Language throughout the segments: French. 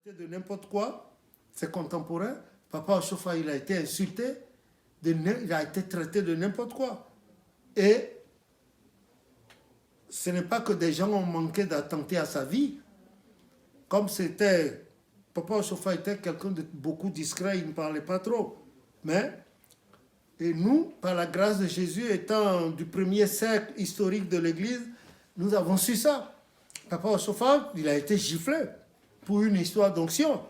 De n'importe quoi, c'est contemporain. Papa Ochofa, il a été insulté, il a été traité de n'importe quoi. Et ce n'est pas que des gens ont manqué d'attenter à sa vie. Comme c'était... Papa Ochofa était quelqu'un de beaucoup discret, il ne parlait pas trop. Mais, et nous, par la grâce de Jésus, étant du premier cercle historique de l'Église, nous avons su ça. Papa Ochofa, il a été giflé pour une histoire d'onction.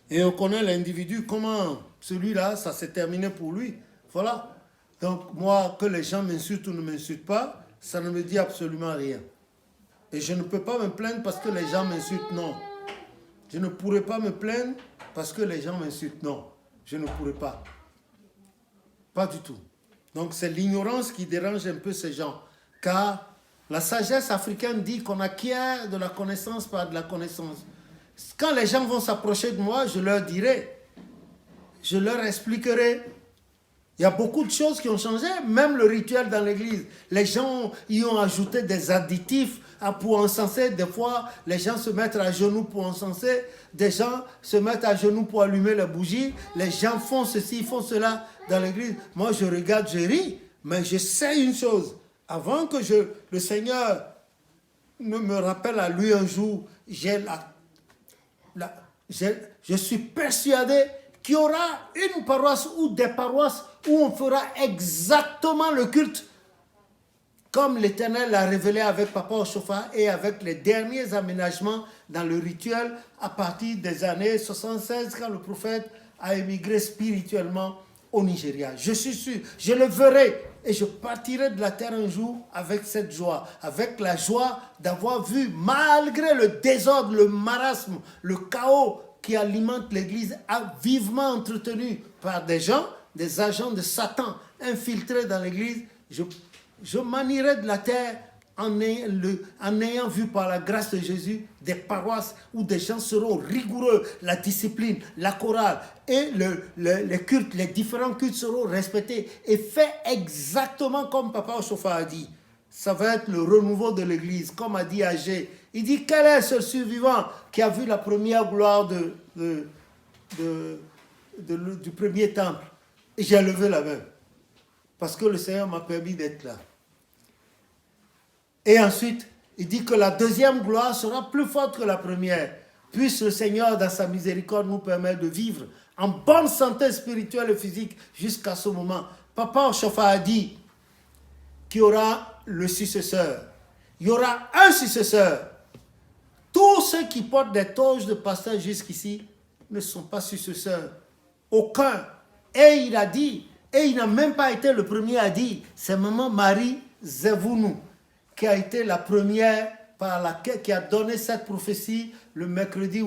Et on connaît l'individu, comment celui-là, ça s'est terminé pour lui. Voilà. Donc moi, que les gens m'insultent ou ne m'insultent pas, ça ne me dit absolument rien. Et je ne peux pas me plaindre parce que les gens m'insultent, non. Je ne pourrais pas me plaindre parce que les gens m'insultent, non. Je ne pourrais pas. Pas du tout. Donc c'est l'ignorance qui dérange un peu ces gens. Car la sagesse africaine dit qu'on acquiert de la connaissance par de la connaissance. Quand les gens vont s'approcher de moi, je leur dirai, je leur expliquerai. Il y a beaucoup de choses qui ont changé, même le rituel dans l'église. Les gens y ont ajouté des additifs pour encenser. Des fois, les gens se mettent à genoux pour encenser. Des gens se mettent à genoux pour allumer la bougie. Les gens font ceci, font cela dans l'église. Moi, je regarde, je ris, mais je sais une chose. Avant que le Seigneur ne me rappelle à lui un jour, je suis persuadé qu'il y aura une paroisse ou des paroisses où on fera exactement le culte comme l'Éternel l'a révélé avec Papa Ochofa et avec les derniers aménagements dans le rituel à partir des années 76 quand le prophète a émigré spirituellement au Nigeria. Je suis sûr, je le verrai et je partirai de la terre un jour avec cette joie, avec la joie d'avoir vu, malgré le désordre, le marasme, le chaos qui alimente l'Église, vivement entretenu par des gens, des agents de Satan infiltrés dans l'Église, je manierai de la terre en ayant vu par la grâce de Jésus des paroisses où des gens seront rigoureux, la discipline, la chorale et les cultes, les différents cultes seront respectés et faits exactement comme Papa Ochofa a dit. Ça va être le renouveau de l'Église, comme a dit Agé. Il dit, quel est ce survivant qui a vu la première gloire du premier temple? Et j'ai levé la main, parce que le Seigneur m'a permis d'être là. Et ensuite, il dit que la deuxième gloire sera plus forte que la première. Puisse le Seigneur, dans sa miséricorde, nous permettre de vivre en bonne santé spirituelle et physique jusqu'à ce moment. Papa Ochofa a dit qu'il y aura le successeur. Il y aura un successeur. Tous ceux qui portent des toges de pasteur jusqu'ici ne sont pas successeurs. Aucun. Et il a dit, et il n'a même pas été le premier à dire, c'est maman Marie Zevounou qui a été la première qui a donné cette prophétie le mercredi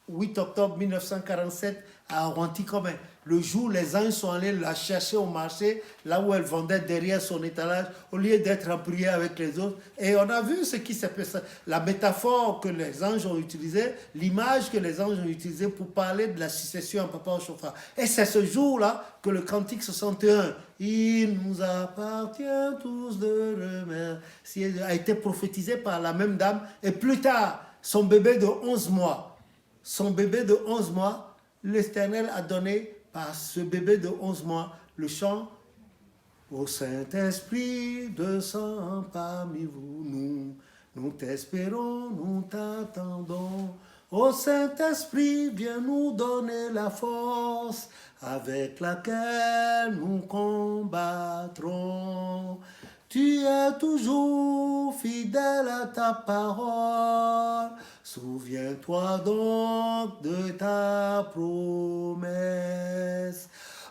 8 octobre 1947 à Awantikome. Le jour où les anges sont allés la chercher au marché, là où elle vendait derrière son étalage, au lieu d'être en prière avec les autres. Et on a vu ce qui s'est passé. La métaphore que les anges ont utilisée, l'image que les anges ont utilisée pour parler de la succession à Papa Ochofa. Et c'est ce jour-là que le cantique 61, il nous appartient tous de remercier, a été prophétisé par la même dame. Et plus tard, son bébé de 11 mois, l'Éternel a donné par ce bébé de 11 mois le chant « Ô Saint-Esprit, descends parmi vous, nous t'espérons, nous t'attendons. Ô Saint-Esprit, viens nous donner la force avec laquelle nous combattrons. Tu es toujours fidèle à ta parole. Souviens-toi donc de ta promesse. »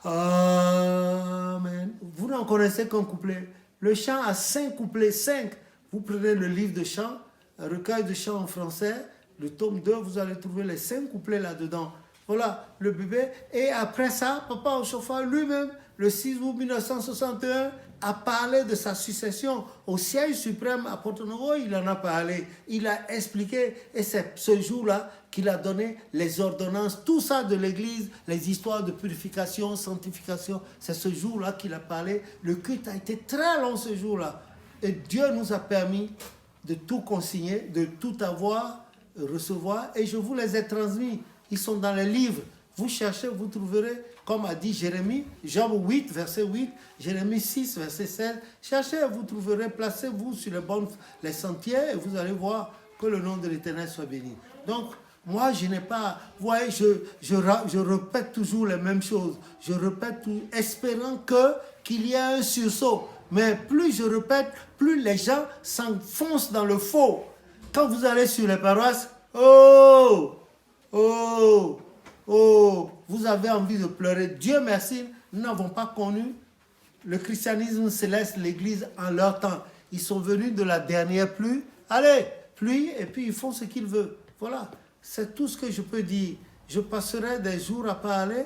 Amen. Vous n'en connaissez qu'un couplet. Le chant a 5 couplets, 5. Vous prenez le livre de chants, un recueil de chants en français, le tome 2, vous allez trouver les 5 couplets là-dedans. Voilà, le bébé. Et après ça, Papa Ochofa lui-même, le 6 août 1961, a parlé de sa succession au siège suprême à Porto Novo. Il en a parlé, il a expliqué, et c'est ce jour-là qu'il a donné les ordonnances, tout ça de l'Église, les histoires de purification, sanctification. C'est ce jour-là qu'il a parlé. Le culte a été très long ce jour-là. Et Dieu nous a permis de tout consigner, de tout avoir recevoir et je vous les ai transmis. Ils sont dans les livres. Vous cherchez, vous trouverez, comme a dit Jérémie, Job 8, verset 8, Jérémie 6, verset 16. Cherchez, vous trouverez, placez-vous sur les sentiers et vous allez voir que le nom de l'Éternel soit béni. Donc, moi, je n'ai pas... Vous voyez, je répète toujours les mêmes choses. Je répète tout, espérant qu'il y ait un sursaut. Mais plus je répète, plus les gens s'enfoncent dans le faux. Quand vous allez sur les paroisses, oh, vous avez envie de pleurer. Dieu merci, nous n'avons pas connu le christianisme céleste, l'Église en leur temps. Ils sont venus de la dernière pluie. Allez, pluie, et puis ils font ce qu'ils veulent. Voilà, c'est tout ce que je peux dire. Je passerai des jours à parler,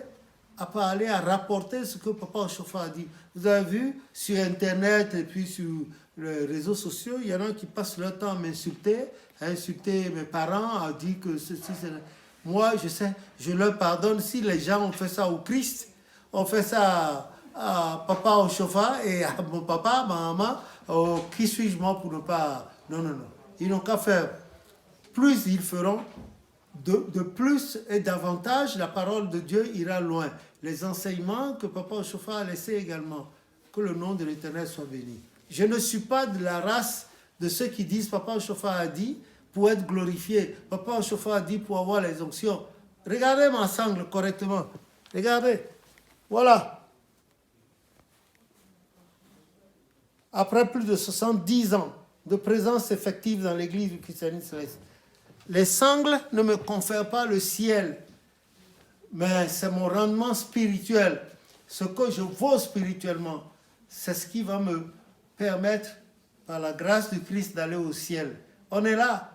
à rapporter ce que Papa Ochofa a dit. Vous avez vu, sur Internet et puis sur les réseaux sociaux, il y en a qui passent leur temps à m'insulter, à insulter mes parents, à dire que ceci, c'est... Moi, je sais, je leur pardonne si les gens ont fait ça au Christ, ont fait ça à Papa Ochofa et à mon papa, ma maman, qui suis-je moi pour ne pas... Non. Ils n'ont qu'à faire. Plus ils feront, de plus et davantage, la parole de Dieu ira loin. Les enseignements que Papa Ochofa a laissés également, que le nom de l'Éternel soit béni. Je ne suis pas de la race de ceux qui disent Papa Ochofa a dit pour être glorifié. Papa Ochofa a dit pour avoir les onctions. Regardez ma sangle correctement. Regardez. Voilà. Après plus de 70 ans de présence effective dans l'église du christianisme céleste, les sangles ne me confèrent pas le ciel, mais c'est mon rendement spirituel. Ce que je vaux spirituellement, c'est ce qui va me permettre, par la grâce du Christ, d'aller au ciel. On est là.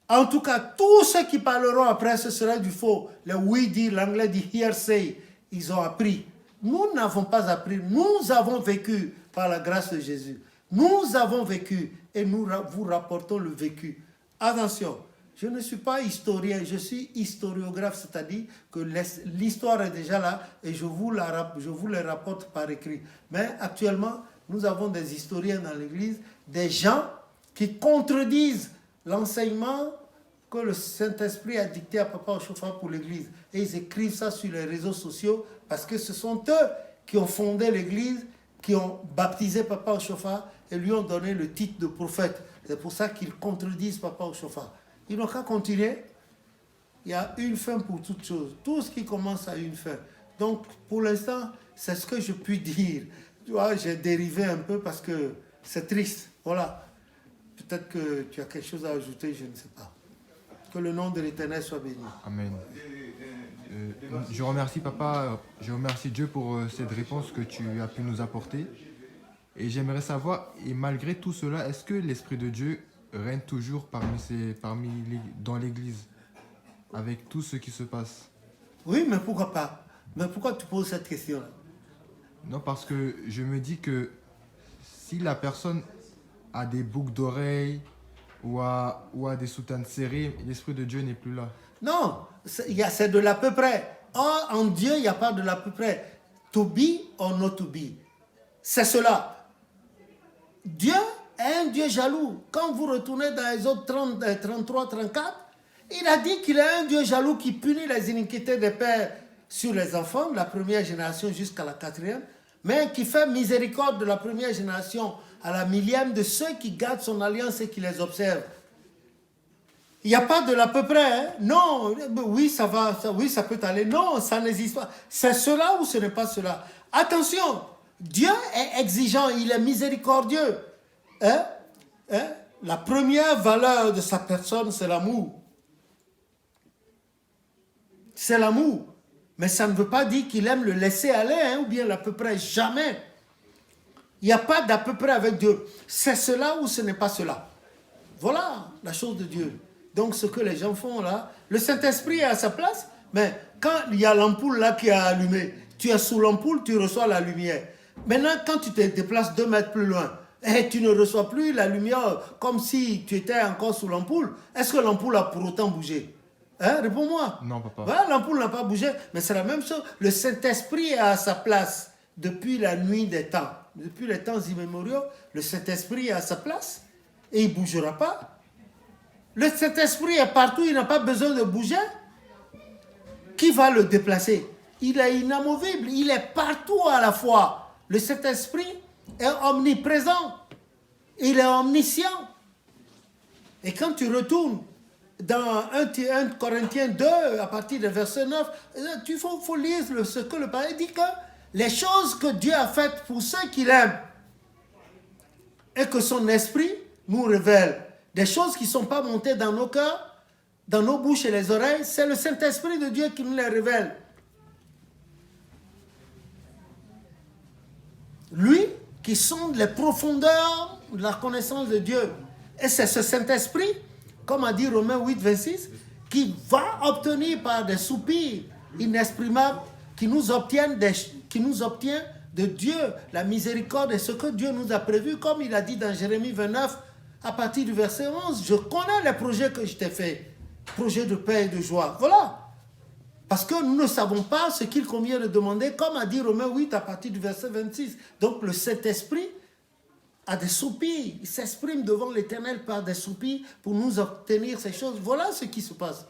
En tout cas, tous ceux qui parleront après, ce sera du faux. Le oui dit, l'anglais dit hearsay. Ils ont appris. Nous n'avons pas appris. Nous avons vécu par la grâce de Jésus. Nous avons vécu et nous vous rapportons le vécu. Attention, je ne suis pas historien, je suis historiographe, c'est-à-dire que l'histoire est déjà là et je vous les rapporte par écrit. Mais actuellement, nous avons des historiens dans l'Église, des gens qui contredisent l'enseignement que le Saint-Esprit a dicté à Papa Ochofa pour l'Église. Et ils écrivent ça sur les réseaux sociaux parce que ce sont eux qui ont fondé l'Église, qui ont baptisé Papa Ochofa et lui ont donné le titre de prophète. C'est pour ça qu'ils contredisent Papa Ochofa. Ils n'ont qu'à continuer. Il y a une fin pour toute chose. Tout ce qui commence a une fin. Donc, pour l'instant, c'est ce que je puis dire. Tu vois, j'ai dérivé un peu parce que c'est triste. Voilà. Peut-être que tu as quelque chose à ajouter, je ne sais pas. Que le nom de l'Éternel soit béni. Amen. Je remercie Papa, je remercie Dieu pour cette réponse que tu as pu nous apporter. Et j'aimerais savoir, et malgré tout cela, est-ce que l'Esprit de Dieu règne toujours dans l'Église, avec tout ce qui se passe? Oui, mais pourquoi pas? Mais pourquoi tu poses cette question-là? Non, parce que je me dis que si la personne a des boucles d'oreilles ou a des soutanes serrées, l'Esprit de Dieu n'est plus là. Non, c'est de l'à peu près. Or, en Dieu, il n'y a pas de l'à peu près. To be or not to be. C'est cela. Dieu est un Dieu jaloux. Quand vous retournez dans les autres 33, 34, il a dit qu'il est un Dieu jaloux qui punit les iniquités des pères sur les enfants, de la première génération jusqu'à la quatrième, mais qui fait miséricorde de la première génération à la millième de ceux qui gardent son alliance et qui les observent. Il n'y a pas de l'à peu près. Hein? Non, oui, ça va, oui, ça peut aller. Non, ça n'existe pas. C'est cela ou ce n'est pas cela. Attention, Dieu est exigeant, il est miséricordieux. Hein? La première valeur de sa personne, c'est l'amour. C'est l'amour. Mais ça ne veut pas dire qu'il aime le laisser aller, hein, ou bien l'à peu près. Jamais. Il n'y a pas d'à peu près avec Dieu. C'est cela ou ce n'est pas cela. Voilà la chose de Dieu. Donc ce que les gens font là, le Saint-Esprit est à sa place, mais quand il y a l'ampoule là qui est allumée, tu es sous l'ampoule, tu reçois la lumière. Maintenant, quand tu te déplaces 2 mètres plus loin, et tu ne reçois plus la lumière comme si tu étais encore sous l'ampoule, est-ce que l'ampoule a pour autant bougé? Hein, réponds-moi. Non, papa. Voilà, l'ampoule n'a pas bougé, mais c'est la même chose. Le Saint-Esprit est à sa place depuis la nuit des temps. Depuis les temps immémoriaux, le Saint-Esprit est à sa place et il ne bougera pas. Le Saint-Esprit est partout, il n'a pas besoin de bouger. Qui va le déplacer? Il est inamovible, il est partout à la fois. Le Saint-Esprit est omniprésent, il est omniscient. Et quand tu retournes dans 1 Corinthiens 2, à partir du verset 9, il faut lire ce que le Père dit, que les choses que Dieu a faites pour ceux qu'il aime et que son esprit nous révèle, des choses qui ne sont pas montées dans nos cœurs, dans nos bouches et les oreilles, c'est le Saint-Esprit de Dieu qui nous les révèle. Lui qui sonde les profondeurs de la connaissance de Dieu. Et c'est ce Saint-Esprit, comme a dit Romains 8, 26, qui va obtenir par des soupirs inexprimables, qui nous obtient de Dieu la miséricorde et ce que Dieu nous a prévu, comme il a dit dans Jérémie 29, à partir du verset 11, je connais les projets que je t'ai faits, projets de paix et de joie. Voilà. Parce que nous ne savons pas ce qu'il convient de demander, comme a dit Romains 8 à partir du verset 26. Donc le Saint-Esprit a des soupirs. Il s'exprime devant l'Éternel par des soupirs pour nous obtenir ces choses. Voilà ce qui se passe.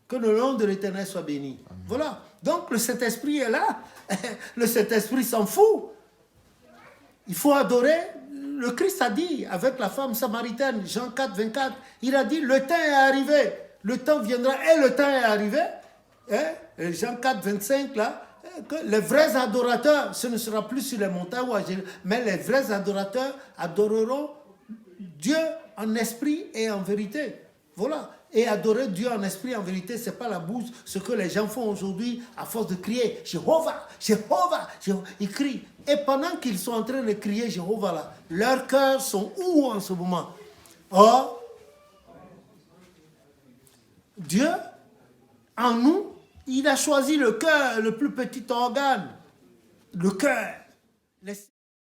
Que le nom de l'Éternel soit béni. Amen. Voilà. Donc le Saint-Esprit est là. Le Saint-Esprit s'en fout. Il faut adorer. Le Christ a dit avec la femme samaritaine, Jean 4, 24, il a dit, le temps est arrivé. Le temps viendra et le temps est arrivé. Jean 4, 25, là, que les vrais adorateurs, ce ne sera plus sur les montagnes, mais les vrais adorateurs adoreront Dieu en esprit et en vérité. Voilà. Et adorer Dieu en esprit et en vérité, ce n'est pas la bouche, ce que les gens font aujourd'hui à force de crier Jéhovah, Jéhovah, Jéhovah. Ils crient. Et pendant qu'ils sont en train de crier Jéhovah, là, leurs cœurs sont où en ce moment? Or, Dieu, en nous, il a choisi le cœur, le plus petit organe, le cœur.